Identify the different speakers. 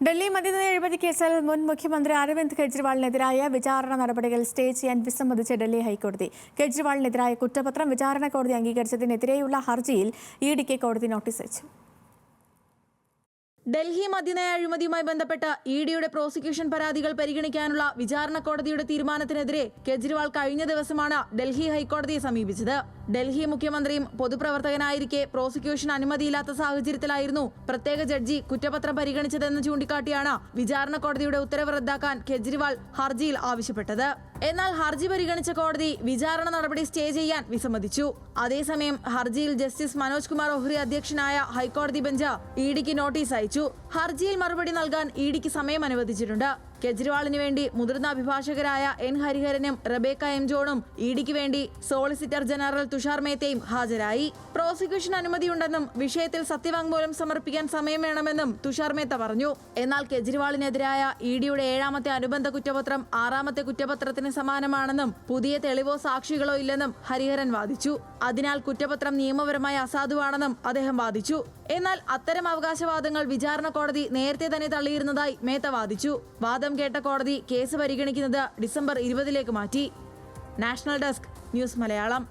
Speaker 1: ഡൽഹി മദ്യനയ അഴിമതി കേസിൽ മുൻ മുഖ്യമന്ത്രി അരവിന്ദ് കെജ്രിവാളിനെതിരായ വിചാരണ നടപടികൾ സ്റ്റേ ചെയ്യാൻ വിസമ്മതിച്ച ഡൽഹി ഹൈക്കോടതി. കെജ്രിവാളിനെതിരായ കുറ്റപത്രം വിചാരണ കോടതി അംഗീകരിച്ചതിനെതിരെയുള്ള ഹർജിയിൽ ഇഡിക്ക് കോടതി നോട്ടീസ് അയച്ചു.
Speaker 2: ഡൽഹി മദ്യനയ അഴിമതിയുമായി ബന്ധപ്പെട്ട ഇഡിയുടെ പ്രോസിക്യൂഷൻ പരാതികൾ പരിഗണിക്കാനുള്ള വിചാരണ കോടതിയുടെ തീരുമാനത്തിനെതിരെ കെജ്രിവാൾ കഴിഞ്ഞ ദിവസമാണ് ഡൽഹി ഹൈക്കോടതിയെ സമീപിച്ചത്. ഡൽഹി മുഖ്യമന്ത്രിയും പൊതുപ്രവർത്തകനായിരിക്കെ പ്രോസിക്യൂഷൻ അനുമതിയില്ലാത്ത സാഹചര്യത്തിലായിരുന്നു പ്രത്യേക ജഡ്ജി കുറ്റപത്രം പരിഗണിച്ചതെന്ന് ചൂണ്ടിക്കാട്ടിയാണ് വിചാരണ കോടതിയുടെ ഉത്തരവ് റദ്ദാക്കാൻ കെജ്രിവാൾ ഹർജിയിൽ ആവശ്യപ്പെട്ടത്. എന്നാൽ ഹർജി പരിഗണിച്ച കോടതി വിചാരണ നടപടി സ്റ്റേ ചെയ്യാൻ വിസമ്മതിച്ചു. അതേസമയം ഹർജിയിൽ ജസ്റ്റിസ് മനോജ് കുമാർ ഒഹ്രി അധ്യക്ഷനായ ഹൈക്കോടതി ബെഞ്ച് ഇഡിക്ക് നോട്ടീസ് അയച്ചു. ഹർജിയിൽ മറുപടി നൽകാൻ ഇഡിക്ക് സമയം അനുവദിച്ചിട്ടുണ്ട്. കെജ്രിവാളിന് വേണ്ടി മുതിർന്ന അഭിഭാഷകരായ എൻ ഹരിഹരനും റബേക്ക എം ജോണും ഇഡിക്ക് വേണ്ടി സോളിസിറ്റർ ജനറൽ തുഷാർ മേത്തയും ഹാജരായി. പ്രോസിക്യൂഷൻ അനുമതിയുണ്ടെന്നും വിഷയത്തിൽ സത്യവാങ്മൂലം സമർപ്പിക്കാൻ സമയം വേണമെന്നും തുഷാർ മേത്ത പറഞ്ഞു. എന്നാൽ കെജ്രിവാളിനെതിരായ ഇഡിയുടെ 7ാമത്തെ അനുബന്ധ കുറ്റപത്രം 6ാമത്തെ കുറ്റപത്രത്തിന് സമാനമാണെന്നും പുതിയ തെളിവോ സാക്ഷികളോ ഇല്ലെന്നും ഹരിഹരൻ വാദിച്ചു. അതിനാൽ കുറ്റപത്രം നിയമപരമായി അസാധുവാണെന്നും അദ്ദേഹം വാദിച്ചു. എന്നാൽ അത്തരം അവകാശവാദങ്ങൾ വിചാരണ കോടതി നേരത്തെ തന്നെ തള്ളിയിരുന്നതായി മേത്ത വാദിച്ചു. വാദം കേട്ട കോടതി കേസ് പരിഗണിക്കുന്നത് ഡിസംബർ 20 മാറ്റി. National desk news Malayalam.